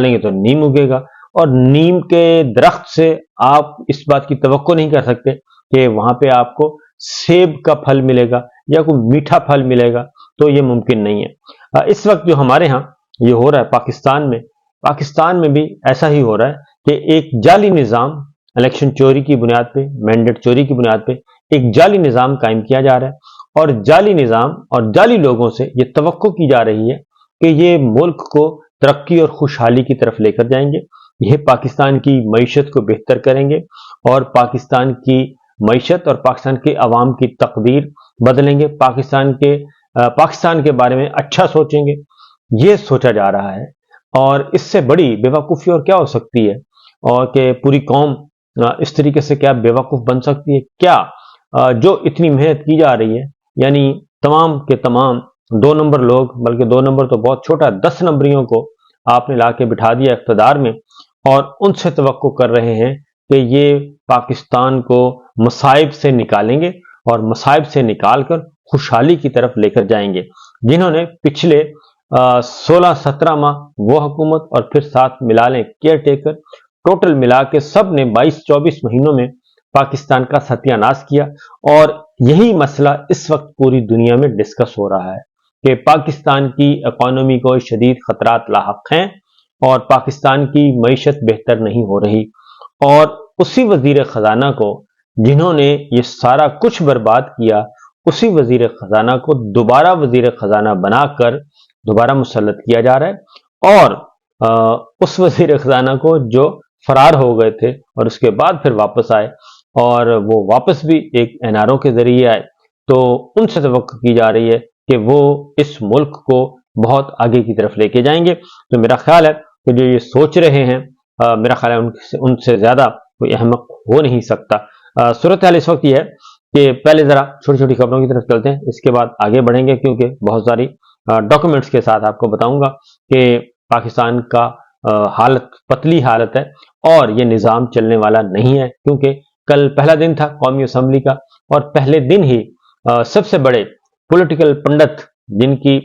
ڈالیں گے تو نیم اگے گا، اور نیم کے درخت سے آپ اس بات کی توقع نہیں کر سکتے کہ وہاں پہ آپ کو سیب کا پھل ملے گا یا کوئی میٹھا پھل ملے گا، تو یہ ممکن نہیں ہے۔ اس وقت جو ہمارے ہاں یہ ہو رہا ہے پاکستان میں بھی ایسا ہی ہو رہا ہے کہ ایک جعلی نظام، الیکشن چوری کی بنیاد پہ، مینڈیٹ چوری کی بنیاد پہ ایک جعلی نظام قائم کیا جا رہا ہے، اور جعلی نظام اور جعلی لوگوں سے یہ توقع کی جا رہی ہے کہ یہ ملک کو ترقی اور خوشحالی کی طرف لے کر جائیں گے، یہ پاکستان کی معیشت کو بہتر کریں گے، اور پاکستان کی معیشت اور پاکستان کے عوام کی تقدیر بدلیں گے، پاکستان کے بارے میں اچھا سوچیں گے، یہ سوچا جا رہا ہے۔ اور اس سے بڑی بیوقوفی اور کیا ہو سکتی ہے، اور کہ پوری قوم اس طریقے سے کیا بیوقوف بن سکتی ہے؟ کیا جو اتنی محنت کی جا رہی ہے، یعنی تمام کے تمام 2 نمبر لوگ، بلکہ 2 نمبر تو بہت چھوٹا، 10 نمبریوں کو آپ نے لا کے بٹھا دیا اقتدار میں، اور ان سے توقع کر رہے ہیں کہ یہ پاکستان کو مصائب سے نکالیں گے، اور مصائب سے نکال کر خوشحالی کی طرف لے کر جائیں گے۔ جنہوں نے پچھلے 16-17 ماہ وہ حکومت اور پھر ساتھ ملا لیں کیئر ٹیکر، ٹوٹل ملا کے سب نے 22-24 مہینوں میں پاکستان کا ستیہ ناش کیا، اور یہی مسئلہ اس وقت پوری دنیا میں ڈسکس ہو رہا ہے کہ پاکستان کی اکانومی کو شدید خطرات لاحق ہیں، اور پاکستان کی معیشت بہتر نہیں ہو رہی، اور اسی وزیر خزانہ کو جنہوں نے یہ سارا کچھ برباد کیا، اسی وزیر خزانہ کو دوبارہ وزیر خزانہ بنا کر دوبارہ مسلط کیا جا رہا ہے، اور اس وزیر خزانہ کو جو فرار ہو گئے تھے اور اس کے بعد پھر واپس آئے، اور وہ واپس بھی ایک NRO کے ذریعے آئے، تو ان سے توقع کی جا رہی ہے کہ وہ اس ملک کو بہت آگے کی طرف لے کے جائیں گے۔ تو میرا خیال ہے کہ جو یہ سوچ رہے ہیں، میرا خیال ہے ان سے زیادہ کوئی احمق ہو نہیں سکتا۔ صورتحال اس وقت یہ ہے کہ پہلے ذرا چھوٹی چھوٹی خبروں کی طرف چلتے ہیں، اس کے بعد آگے بڑھیں گے، کیونکہ بہت ساری ڈاکومنٹس کے ساتھ آپ کو بتاؤں گا کہ پاکستان کا حالت پتلی حالت ہے، اور یہ نظام چلنے والا نہیں ہے، کیونکہ کل پہلا دن تھا قومی اسمبلی کا، اور پہلے دن ہی سب سے بڑے پولیٹیکل پنڈت جن کی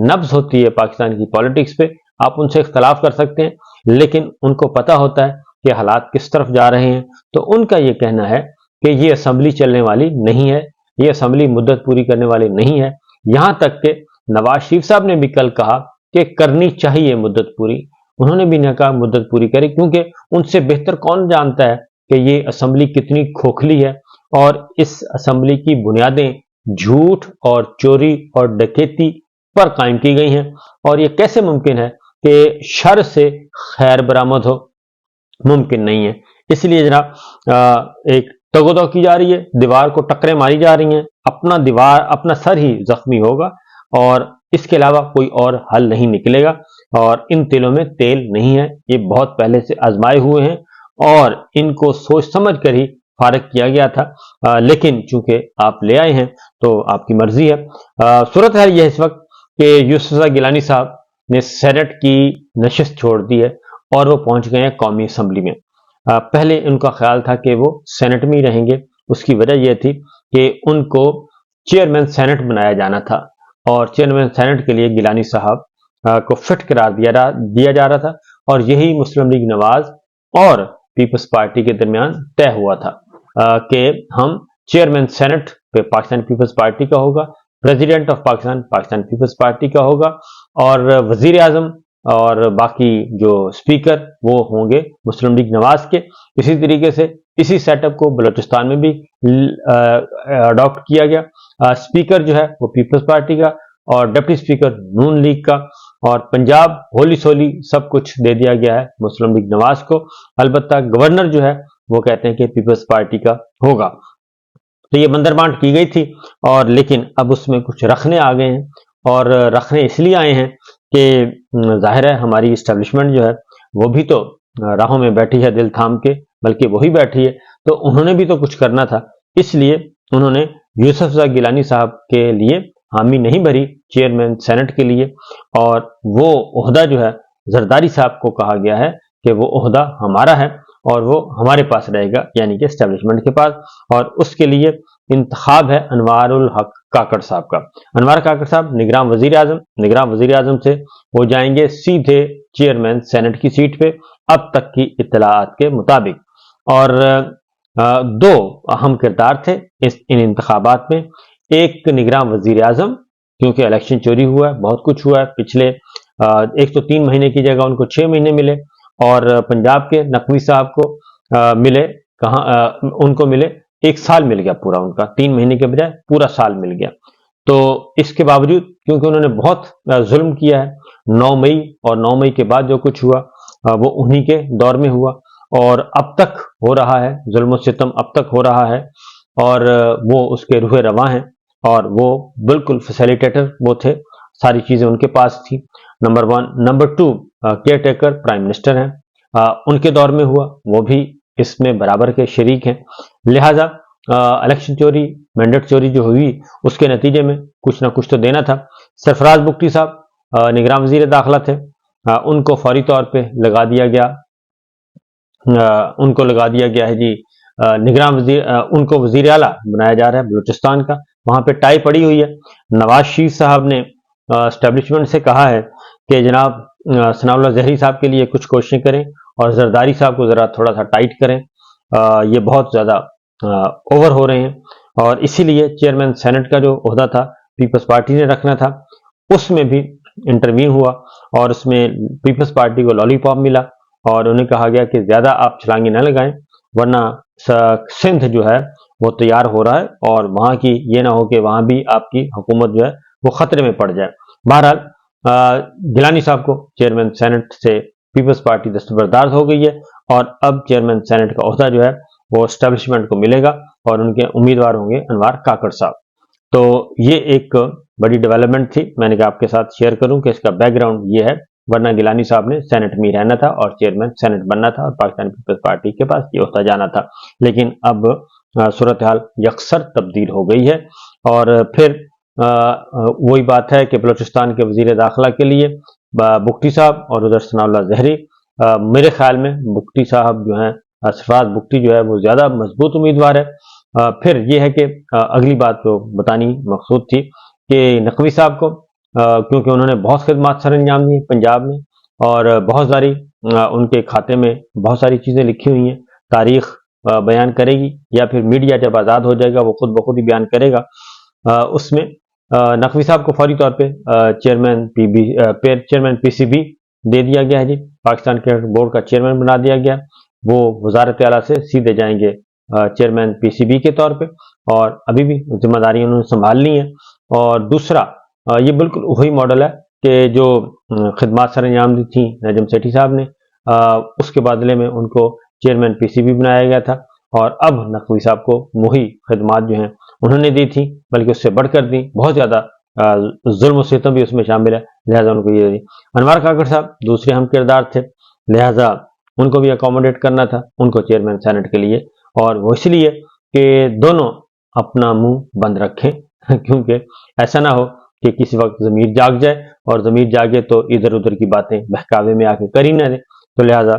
نبض ہوتی ہے پاکستان کی پالیٹکس پہ، آپ ان سے اختلاف کر سکتے ہیں، لیکن ان کو پتا ہوتا ہے کہ حالات کس طرف جا رہے ہیں، تو ان کا یہ کہنا ہے کہ یہ اسمبلی چلنے والی نہیں ہے، یہ اسمبلی مدت پوری کرنے والی نہیں ہے۔ یہاں تک کہ نواز شریف صاحب نے بھی کل کہا کہ کرنی چاہیے مدت پوری، انہوں نے بھی نہ کہا مدت پوری کرے، کیونکہ ان سے بہتر کون جانتا ہے کہ یہ اسمبلی کتنی کھوکھلی ہے، اور اس اسمبلی کی بنیادیں جھوٹ اور چوری اور ڈکیتی پر قائم کی گئی ہیں، اور یہ کیسے ممکن ہے کہ شر سے خیر برآمد ہو؟ ممکن نہیں ہے۔ اس لیے جناب ایک تگودو کی جا رہی ہے، دیوار کو ٹکریں ماری جا رہی ہیں، اپنا سر ہی زخمی ہوگا، اور اس کے علاوہ کوئی اور حل نہیں نکلے گا، اور ان تیلوں میں تیل نہیں ہے، یہ بہت پہلے سے آزمائے ہوئے ہیں، اور ان کو سوچ سمجھ کر ہی فارغ کیا گیا تھا، لیکن چونکہ آپ لے آئے ہیں تو آپ کی مرضی ہے۔ صورتحال یہ ہے اس وقت کہ یوسف رضا گیلانی صاحب نے سینٹ کی نشست چھوڑ دی ہے، اور وہ پہنچ گئے ہیں قومی اسمبلی میں۔ پہلے ان کا خیال تھا کہ وہ سینٹ میں ہی رہیں گے، اس کی وجہ یہ تھی کہ ان کو چیئرمین سینٹ بنایا جانا تھا، اور چیئرمین سینٹ کے لیے گیلانی صاحب کو فٹ قرار دیا جا رہا تھا، اور یہی مسلم لیگ نواز اور پیپلز پارٹی کے درمیان طے ہوا تھا کہ ہم چیئرمین سینٹ پہ پاکستان پیپلز پارٹی کا ہوگا، پریزیڈنٹ آف پاکستان پاکستان پیپلز پارٹی کا ہوگا، اور وزیر اعظم اور باقی جو اسپیکر وہ ہوں گے مسلم لیگ نواز کے۔ اسی طریقے سے اسی سیٹ اپ کو بلوچستان میں بھی اڈاپٹ کیا گیا، اسپیکر جو ہے وہ پیپلز پارٹی کا، اور ڈپٹی اسپیکر نون لیگ کا، اور پنجاب ہولی سولی سب کچھ دے دیا گیا ہے مسلم لیگ نواز کو، البتہ گورنر جو ہے وہ کہتے ہیں کہ پیپلز پارٹی کا ہوگا۔ تو یہ بندر بانٹ کی گئی تھی، اور لیکن اب اس میں کچھ رکھنے آ گئے ہیں، اور رکھنے اس لیے آئے ہیں کہ ظاہر ہے ہماری اسٹیبلشمنٹ جو ہے وہ بھی تو راہوں میں بیٹھی ہے دل تھام کے، بلکہ وہی بیٹھی ہے، تو انہوں نے بھی تو کچھ کرنا تھا، اس لیے انہوں نے یوسف رضا گیلانی صاحب کے لیے حامی نہیں بھری چیئرمین سینٹ کے لیے، اور وہ عہدہ جو ہے زرداری صاحب کو کہا گیا ہے کہ وہ عہدہ ہمارا ہے، اور وہ ہمارے پاس رہے گا، یعنی کہ اسٹیبلشمنٹ کے پاس، اور اس کے لیے انتخاب ہے انوار الحق کاکڑ صاحب کا۔ انوار کاکڑ صاحب نگراں وزیر اعظم سے وہ جائیں گے سیدھے چیئرمین سینٹ کی سیٹ پہ اب تک کی اطلاعات کے مطابق۔ اور دو اہم کردار تھے ان انتخابات میں، ایک نگراں وزیر اعظم، کیونکہ الیکشن چوری ہوا ہے، بہت کچھ ہوا ہے، پچھلے ایک تو 3 مہینے کی جگہ ان کو 6 مہینے ملے، اور پنجاب کے نقوی صاحب کو ملے ان کو ملے 1 سال مل گیا پورا، ان کا 3 مہینے کے بجائے پورا سال مل گیا۔ تو اس کے باوجود کیونکہ انہوں نے بہت ظلم کیا ہے، 9 مئی اور 9 مئی کے بعد جو کچھ ہوا وہ انہی کے دور میں ہوا، اور اب تک ہو رہا ہے، ظلم و ستم اب تک ہو رہا ہے، اور وہ اس کے روح رواں ہیں، اور وہ بالکل فیسیلیٹیٹر وہ تھے، ساری چیزیں ان کے پاس تھی، number 1۔ Number 2 care taker prime minister ہیں، ان کے دور میں ہوا، وہ بھی اس میں برابر کے شریک ہیں، لہذا الیکشن چوری، مینڈیٹ چوری جو ہوئی اس کے نتیجے میں کچھ نہ کچھ تو دینا تھا۔ سرفراز بگٹی صاحب نگراں وزیر داخلہ تھے، ان کو فوری طور پہ لگا دیا گیا ہے جی نگراں وزیر، ان کو وزیر اعلیٰ بنایا جا رہا ہے بلوچستان کا، وہاں پہ ٹائی پڑی ہوئی ہے۔ نواز شریف صاحب نے اسٹیبلشمنٹ سے کہا ہے کہ جناب ثناء اللہ زہری صاحب کے لیے کچھ کوششیں کریں، اور زرداری صاحب کو ذرا تھوڑا سا ٹائٹ کریں، یہ بہت زیادہ اوور ہو رہے ہیں، اور اسی لیے چیئرمین سینٹ کا جو عہدہ تھا پیپلز پارٹی نے رکھنا تھا، اس میں بھی انٹرویو ہوا، اور اس میں پیپلز پارٹی کو لالی پاپ ملا، اور انہیں کہا گیا کہ زیادہ آپ چھلانگیں نہ لگائیں، ورنہ سندھ جو ہے وہ تیار ہو رہا ہے، اور وہاں کی یہ نہ ہو کہ وہاں بھی آپ کی حکومت جو ہے وہ خطرے میں پڑ جائے۔ بہرحال گیلانی صاحب کو چیئرمین سینٹ سے پیپلز پارٹی دستبردار ہو گئی ہے، اور اب چیئرمین سینٹ کا عہدہ جو ہے وہ اسٹیبلشمنٹ کو ملے گا، اور ان کے امیدوار ہوں گے انوار کاکڑ صاحب۔ تو یہ ایک بڑی ڈیولپمنٹ تھی، میں نے کہا آپ کے ساتھ شیئر کروں کہ اس کا بیک گراؤنڈ یہ ہے، ورنہ گیلانی صاحب نے سینٹ میں رہنا تھا اور چیئرمین سینٹ بننا تھا، اور پاکستان پیپلز پارٹی کے پاس یہ عہدہ جانا تھا، لیکن اب صورتحال یکسر تبدیل ہو گئی ہے، اور پھر وہی بات ہے کہ بلوچستان کے وزیر داخلہ کے لیے بگٹی صاحب اور ادھر ثناء اللہ زہری، میرے خیال میں بگٹی صاحب جو ہیں، سرفراز بگٹی جو ہے وہ زیادہ مضبوط امیدوار ہے۔ پھر یہ ہے کہ اگلی بات جو بتانی مقصود تھی کہ نقوی صاحب کو، کیونکہ انہوں نے بہت خدمات سر انجام دی پنجاب میں، اور بہت ساری ان کے کھاتے میں بہت ساری چیزیں لکھی ہوئی ہیں، تاریخ بیان کرے گی، یا پھر میڈیا جب آزاد ہو جائے گا وہ خود بخود ہی بیان کرے گا۔ اس میں نقوی صاحب کو فوری طور پہ چیئرمین پی سی بی دے دیا گیا ہے جی، پاکستان کرکٹ بورڈ کا چیئرمین بنا دیا گیا، وہ وزارت اعلیٰ سے سیدھے جائیں گے چیئرمین پی سی بی کے طور پہ، اور ابھی بھی ذمہ داری انہوں نے سنبھال لی ہے۔ اور دوسرا یہ بالکل وہی ماڈل ہے کہ جو خدمات سر انجام دی تھیں نجم سیٹھی صاحب نے، اس کے بدلے میں ان کو چیئرمین پی سی بی بنایا گیا تھا، اور اب نقوی صاحب کو وہی خدمات جو ہیں انہوں نے دی تھی، بلکہ اس سے بڑھ کر دی، بہت زیادہ ظلم و ستم بھی اس میں شامل ہے، لہٰذا ان کو یہ دی۔ انوار کاکڑ صاحب دوسرے اہم کردار تھے، لہٰذا ان کو بھی اکوموڈیٹ کرنا تھا، ان کو چیئرمین سینٹ کے لیے، اور وہ اس لیے کہ دونوں اپنا منہ بند رکھیں، کیونکہ ایسا نہ ہو کہ کسی وقت ضمیر جاگ جائے، اور ضمیر جاگے تو ادھر ادھر کی باتیں بہکاوے میں آ کے کر ہی نہ دیں۔ تو لہٰذا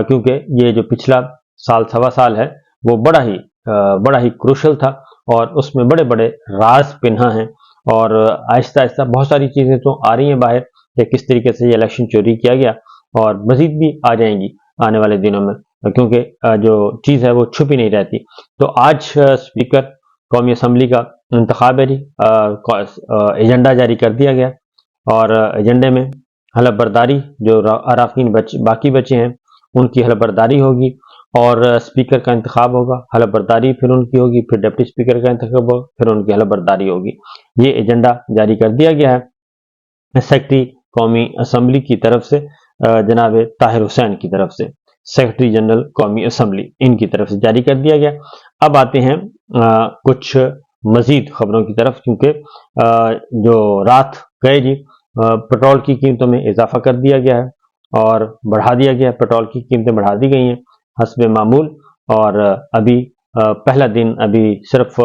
کیونکہ یہ جو پچھلا سال سوا سال ہے وہ بڑا ہی کروشل تھا، اور اس میں بڑے بڑے راز پنہا ہیں، اور آہستہ آہستہ بہت ساری چیزیں تو آ رہی ہیں باہر کہ کس طریقے سے یہ الیکشن چوری کیا گیا، اور مزید بھی آ جائیں گی آنے والے دنوں میں، کیونکہ جو چیز ہے وہ چھپی نہیں رہتی۔ تو آج اسپیکر قومی اسمبلی کا انتخاب ہے جی، ایجنڈا جاری کر دیا گیا، اور ایجنڈے میں حلف برداری جو اراکین باقی بچے ہیں ان کی حلف برداری ہوگی، اور اسپیکر کا انتخاب ہوگا، حلف برداری پھر ان کی ہوگی، پھر ڈپٹی اسپیکر کا انتخاب ہوگا، پھر ان کی حلف برداری ہوگی۔ یہ ایجنڈا جاری کر دیا گیا ہے سیکرٹری قومی اسمبلی کی طرف سے، جناب طاہر حسین کی طرف سے، سیکرٹری جنرل قومی اسمبلی ان کی طرف سے جاری کر دیا گیا۔ اب آتے ہیں کچھ مزید خبروں کی طرف، کیونکہ جو رات گئے جی پٹرول کی قیمتوں میں اضافہ کر دیا گیا ہے، اور بڑھا دیا گیا ہے، پٹرول کی قیمتیں بڑھا دی گئی ہیں حسب معمول، اور ابھی پہلا دن ابھی صرف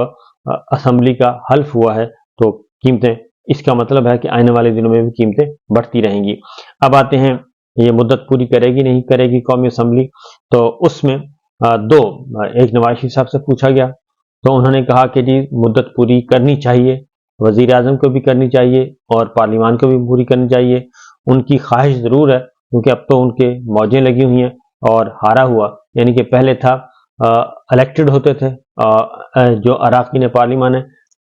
اسمبلی کا حلف ہوا ہے، تو قیمتیں، اس کا مطلب ہے کہ آنے والے دنوں میں بھی قیمتیں بڑھتی رہیں گی۔ اب آتے ہیں یہ مدت پوری کرے گی نہیں کرے گی قومی اسمبلی، تو اس میں ایک نواز شریف صاحب سے پوچھا گیا تو انہوں نے کہا کہ جی مدت پوری کرنی چاہیے، وزیر اعظم کو بھی کرنی چاہیے اور پارلیمان کو بھی پوری کرنی چاہیے. ان کی خواہش ضرور ہے کیونکہ اب تو ان کے موجیں لگی ہوئی ہیں اور ہارا ہوا، یعنی کہ پہلے تھا الیکٹڈ ہوتے تھے جو اراکین پارلیمان ہے،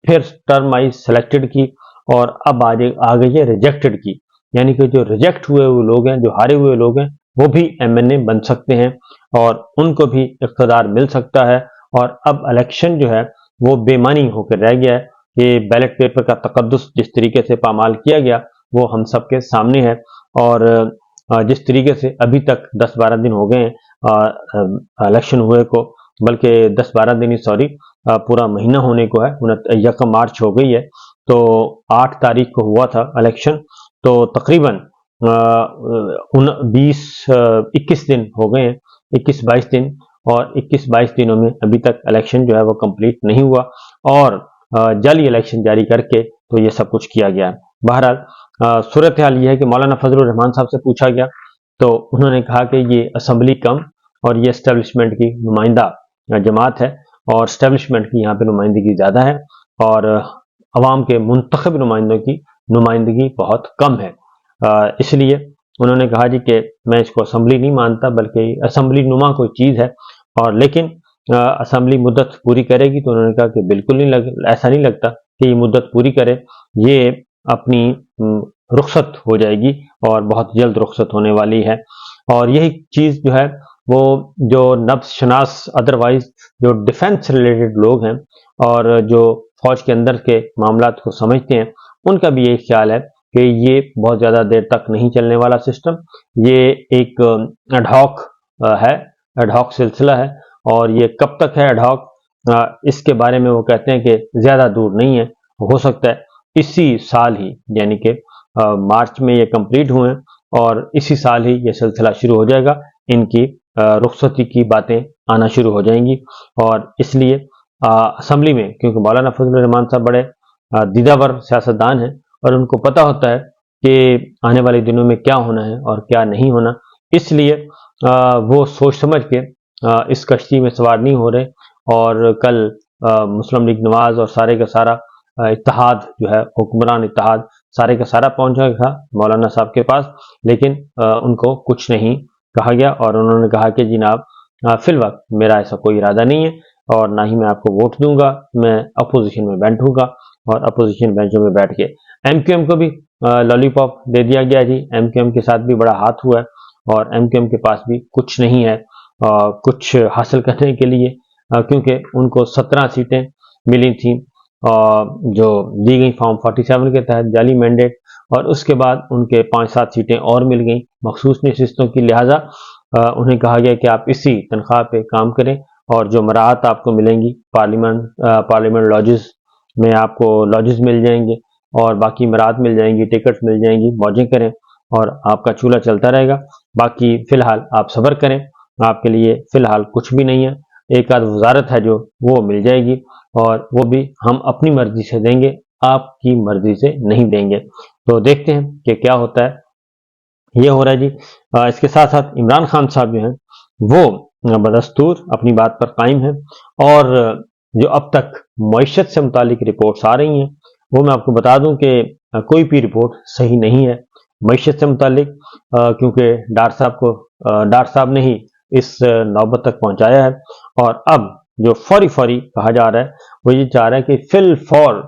پھر ٹرم آئی سلیکٹڈ کی، اور اب آ گئی ہے ریجیکٹڈ کی، یعنی کہ جو ریجیکٹ ہوئے لوگ ہیں، جو ہارے ہوئے لوگ ہیں، وہ بھی ایم این اے بن سکتے ہیں اور ان کو بھی اقتدار مل سکتا ہے. اور اب الیکشن جو ہے وہ بے معنی ہو کر رہ گیا ہے کہ بیلٹ پیپر کا تقدس جس طریقے سے پامال کیا گیا وہ ہم سب کے سامنے ہے. اور جس طریقے سے ابھی تک 10-12 دن ہو گئے ہیں الیکشن ہوئے کو، بلکہ 10-12 دن ہی سوری پورا مہینہ ہونے کو ہے، 1 مارچ ہو گئی ہے، تو 8 تاریخ کو ہوا تھا الیکشن، تو تقریباً 21 دن ہو گئے ہیں، 21-22 دن، اور 21-22 دنوں میں ابھی تک الیکشن جو ہے وہ کمپلیٹ نہیں ہوا اور جعلی الیکشن جاری کر کے تو یہ سب کچھ کیا گیا ہے. بہرحال صورتحال یہ ہے کہ مولانا فضل الرحمان صاحب سے پوچھا گیا تو انہوں نے کہا کہ یہ اسمبلی کم اور یہ اسٹیبلشمنٹ کی نمائندہ جماعت ہے، اور اسٹیبلشمنٹ کی یہاں پہ نمائندگی زیادہ ہے اور عوام کے منتخب نمائندوں کی نمائندگی بہت کم ہے. اس لیے انہوں نے کہا جی کہ میں اس کو اسمبلی نہیں مانتا بلکہ اسمبلی نما کوئی چیز ہے، اور لیکن اسمبلی مدت پوری کرے گی. تو انہوں نے کہا کہ بالکل نہیں ایسا نہیں لگتا کہ یہ مدت پوری کرے، یہ اپنی رخصت ہو جائے گی اور بہت جلد رخصت ہونے والی ہے. اور یہی چیز جو ہے وہ جو نبض شناس ادروائز جو ڈیفنس ریلیٹڈ لوگ ہیں اور جو فوج کے اندر کے معاملات کو سمجھتے ہیں، ان کا بھی یہی خیال ہے کہ یہ بہت زیادہ دیر تک نہیں چلنے والا سسٹم، یہ ایک ایڈہاک ہے، ایڈہاک سلسلہ ہے، اور یہ کب تک ہے ایڈہاک اس کے بارے میں وہ کہتے ہیں کہ زیادہ دور نہیں ہے، ہو سکتا ہے اسی سال ہی، یعنی کہ مارچ میں یہ کمپلیٹ ہوئے ہیں اور اسی سال ہی یہ سلسلہ شروع ہو جائے گا، ان کی رخصتی کی باتیں آنا شروع ہو جائیں گی. اور اس لیے اسمبلی میں کیونکہ مولانا فضل الرحمان صاحب بڑے دیدہ سیاستدان ہیں اور ان کو پتہ ہوتا ہے کہ آنے والے دنوں میں کیا ہونا ہے اور کیا نہیں ہونا، اس لیے وہ سوچ سمجھ کے اس کشتی میں سوار نہیں ہو رہے. اور کل مسلم لیگ نواز اور سارے کا سارا اتحاد جو ہے، حکمران اتحاد سارے کا سارا پہنچا تھا مولانا صاحب کے پاس، لیکن ان کو کچھ نہیں کہا گیا اور انہوں نے کہا کہ جناب فی الوقت میرا ایسا کوئی ارادہ نہیں ہے اور نہ ہی میں آپ کو ووٹ دوں گا، میں اپوزیشن میں بیٹھوں گا. اور اپوزیشن بینچوں میں بیٹھ کے ایم کیو ایم کو بھی لالی پاپ دے دیا گیا جی. ایم کیو ایم کے ساتھ بھی بڑا ہاتھ ہوا ہے اور ایم کیو ایم کے پاس بھی کچھ نہیں ہے کچھ حاصل کرنے کے لیے، کیونکہ ان کو 17 سیٹیں ملی تھیں جو دی گئی فارم 47 کے تحت جعلی مینڈیٹ، اور اس کے بعد ان کے 5-7 سیٹیں اور مل گئیں مخصوص نشستوں کی، لہٰذا انہیں کہا گیا کہ آپ اسی تنخواہ پہ کام کریں اور جو مراعات آپ کو ملیں گی پارلیمنٹ لاجز میں آپ کو لاجز مل جائیں گے اور باقی مراعات مل جائیں گی، ٹکٹس مل جائیں گی، موجیں کریں اور آپ کا چولہا چلتا رہے گا. باقی فی الحال آپ صبر کریں، آپ کے لیے فی الحال کچھ بھی نہیں ہے. ایک آدھ وزارت ہے جو وہ مل جائے گی اور وہ بھی ہم اپنی مرضی سے دیں گے، آپ کی مرضی سے نہیں دیں گے. تو دیکھتے ہیں کہ کیا ہوتا ہے. یہ ہو رہا ہے جی. اس کے ساتھ ساتھ عمران خان صاحب جو ہیں وہ بدستور اپنی بات پر قائم ہیں، اور جو اب تک معیشت سے متعلق رپورٹس آ رہی ہیں وہ میں آپ کو بتا دوں کہ کوئی بھی رپورٹ صحیح نہیں ہے معیشت سے متعلق، کیونکہ ڈار صاحب نے ہی اس نوبت تک پہنچایا ہے. اور اب جو فوری کہا جا رہا ہے وہ یہ چاہ رہا ہے کہ فی الفور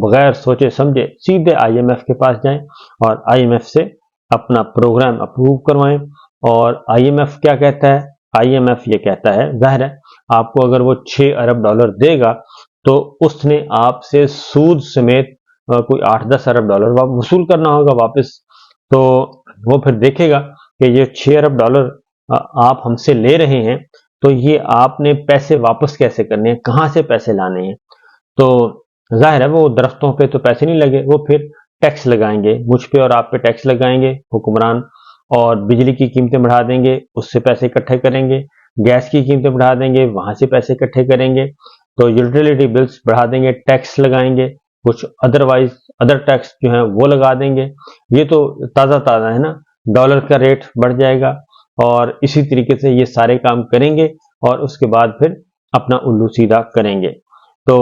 بغیر سوچے سمجھے سیدھے آئی ایم ایف کے پاس جائیں اور آئی ایم ایف سے اپنا پروگرام اپروو کروائیں. اور آئی ایم ایف کیا کہتا ہے؟ آئی ایم ایف یہ کہتا ہے، ظاہر ہے آپ کو اگر وہ $6 ارب دے گا تو اس نے آپ سے سود سمیت کوئی $8-10 ارب وصول کرنا ہوگا واپس. تو وہ پھر دیکھے گا کہ یہ $6 ارب آپ ہم سے لے رہے ہیں، تو یہ آپ نے پیسے واپس کیسے کرنے ہیں، کہاں سے پیسے لانے ہیں. تو ظاہر ہے وہ درختوں پہ تو پیسے نہیں لگے، وہ پھر ٹیکس لگائیں گے، مجھ پہ اور آپ پہ ٹیکس لگائیں گے حکمران، اور بجلی کی قیمتیں بڑھا دیں گے، اس سے پیسے اکٹھے کریں گے، گیس کی قیمتیں بڑھا دیں گے، وہاں سے پیسے اکٹھے کریں گے، تو یوٹیلیٹی بلز بڑھا دیں گے، ٹیکس لگائیں گے، کچھ ادر ٹیکس جو ہیں وہ لگا دیں گے. یہ تو تازہ ہے نا، ڈالر کا ریٹ بڑھ جائے گا، اور اسی طریقے سے یہ سارے کام کریں گے اور اس کے بعد پھر اپنا الو سیدھا کریں گے. تو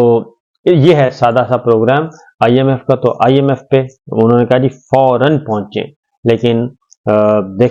یہ ہے سادہ سا پروگرام آئی ایم ایف کا. تو آئی ایم ایف پہ انہوں نے کہا جی فوراً پہنچیں، لیکن دیکھ